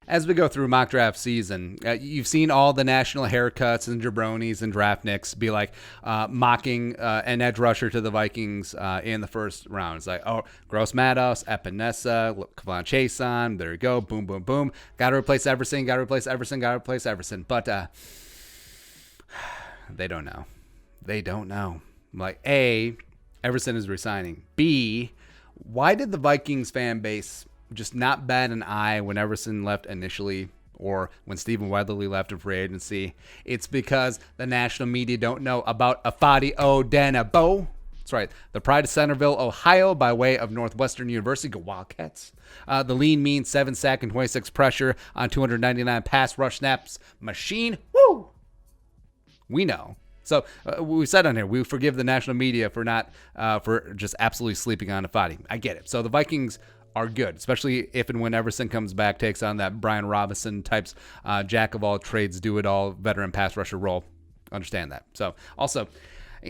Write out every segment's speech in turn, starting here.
as we go through mock draft season, you've seen all the national haircuts and jabronis and draftniks be like mocking an edge rusher to the Vikings in the first round. It's like, oh, gross-matos, Epinesa, Kavon Chason, there you go, boom, boom, boom. Got to replace Everson, got to replace Everson, got to replace Everson. But they don't know. They don't know. Like, A, Everson is resigning. B, why did the Vikings fan base just not bat an eye when Everson left initially or when Stephen Weatherly left in free agency? It's because the national media don't know about Ifeadi Odenigbo. That's right. The pride of Centerville, Ohio, by way of Northwestern University. Go Wildcats. The lean, mean, 7 sack and 26 pressure on 299 pass rush snaps machine. Woo! We know. So we said on here, we forgive the national media for not for just absolutely sleeping on Ifeadi. I get it. So the Vikings are good, especially if and when Everson comes back, takes on that Brian Robinson types, jack of all trades, do it all, veteran pass rusher role. Understand that. So also,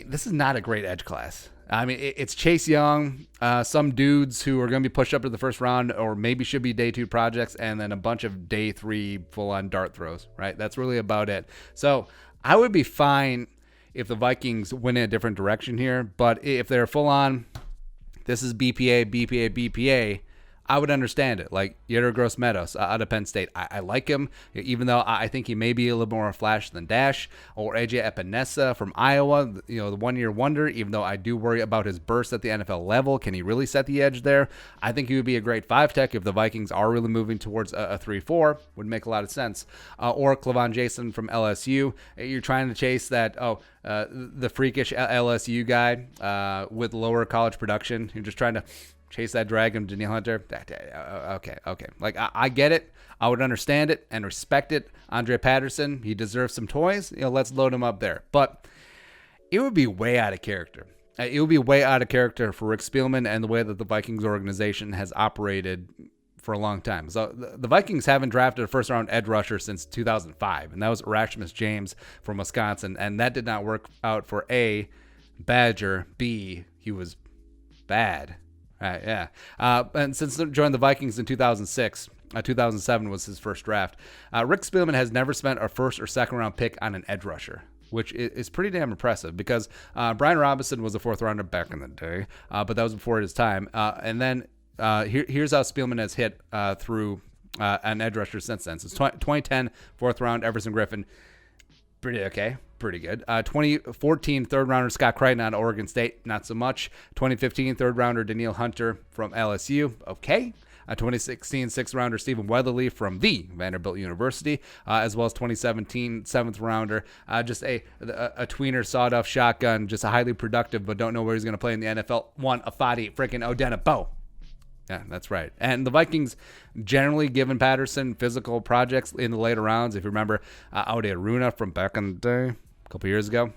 this is not a great edge class. I mean, it's Chase Young, some dudes who are going to be pushed up to the first round or maybe should be day 2 projects, and then a bunch of day 3 full-on dart throws, right? That's really about it. So I would be fine if the Vikings went in a different direction here, but if they're full-on, this is BPA, BPA, BPA, I would understand it. Like Yetur Gross-Matos out of Penn State. I like him, even though I think he may be a little more flash than dash. Or AJ Epinesa from Iowa, the one-year wonder, even though I do worry about his burst at the NFL level. Can he really set the edge there? I think he would be a great 5-tech if the Vikings are really moving towards a 3-4. Would make a lot of sense. Or Kavon Chason from LSU. You're trying to chase that, the freakish LSU guy with lower college production. You're just trying to chase that dragon, Danielle Hunter. Okay. Like, I get it. I would understand it and respect it. Andre Patterson, he deserves some toys. Let's load him up there. But it would be way out of character. It would be way out of character for Rick Spielman and the way that the Vikings organization has operated for a long time. So the Vikings haven't drafted a first-round edge rusher since 2005, and that was Erasmus James from Wisconsin, and that did not work out for A, Badger, B, he was bad. Right, yeah. And since joined the Vikings in 2006, 2007 was his first draft, Rick Spielman has never spent a first or second round pick on an edge rusher, which is pretty damn impressive because Brian Robinson was a 4th rounder back in the day, but that was before his time. And then here's how Spielman has hit through an edge rusher since then. So 2010, 4th round, Everson Griffin. Pretty okay. Pretty good. 2014 third rounder Scott Crichton out of Oregon State, not so much. 2015 third rounder Danielle Hunter from LSU, okay. 2016 6th rounder Stephen Weatherly from the Vanderbilt University, as well as 2017 7th rounder, just a tweener sawed-off shotgun, just a highly productive, but don't know where he's going to play in the NFL. Ifeadi freaking Odenigbo. Yeah, that's right. And the Vikings generally given Patterson physical projects in the later rounds. If you remember, Aude Aruna from back in the day, a couple years ago,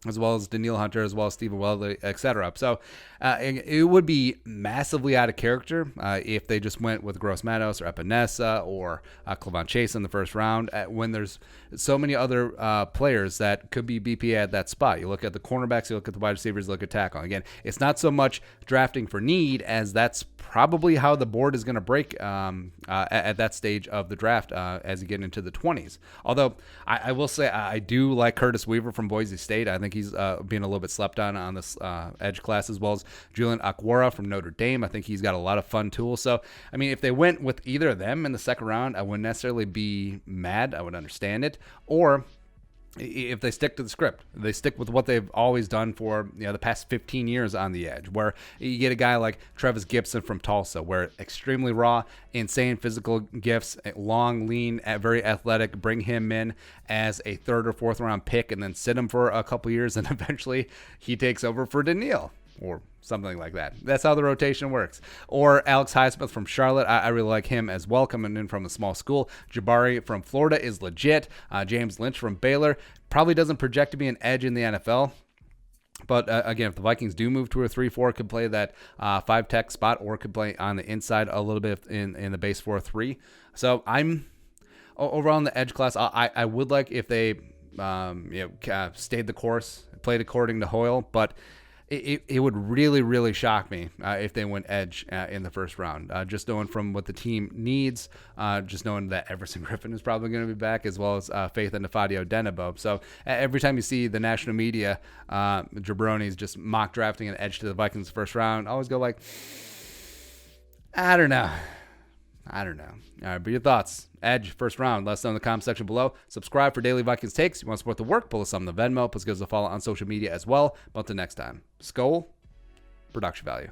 as well as Danielle Hunter, as well as Stephen Weatherly, etc. So it would be massively out of character if they just went with Gross-Matos or Epinesa or Kavon Chason in the first round when there's so many other players that could be BPA at that spot. You look at the cornerbacks, you look at the wide receivers, you look at tackle. Again, it's not so much drafting for need as that's probably how the board is going to break at that stage of the draft as you get into the 20s. Although I will say I do like Curtis Weaver from Boise State. I think he's being a little bit slept on this edge class, as well as Julian Akwara from Notre Dame. I think he's got a lot of fun tools. So, I mean, if they went with either of them in the second round, I wouldn't necessarily be mad. I would understand it. Or if they stick to the script, they stick with what they've always done for the past 15 years on the edge, where you get a guy like Travis Gibson from Tulsa, where extremely raw, insane physical gifts, long, lean, very athletic, bring him in as a 3rd or 4th round pick and then sit him for a couple years, and eventually he takes over for Danielle or something like that. That's how the rotation works. Or Alex Highsmith from Charlotte. I really like him as well, coming in from a small school. Jabari from Florida is legit. James Lynch from Baylor probably doesn't project to be an edge in the NFL. But again, if the Vikings do move to a 3-4, could play that 5-tech spot or could play on the inside a little bit in the base 4-3. So I'm overall in the edge class. I would like if they stayed the course, played according to Hoyle, but it would really, really shock me if they went edge in the first round. Just knowing from what the team needs, just knowing that Everson Griffin is probably going to be back, as well as Faith and Nafadio Denebo. So every time you see the national media, jabronis just mock drafting an edge to the Vikings first round, I always go like, I don't know. All right, but your thoughts. Edge, first round. Let us know in the comment section below. Subscribe for daily Vikings takes. You want to support the work, pull us on the Venmo. Plus give us a follow on social media as well. But until next time, Skol, production value.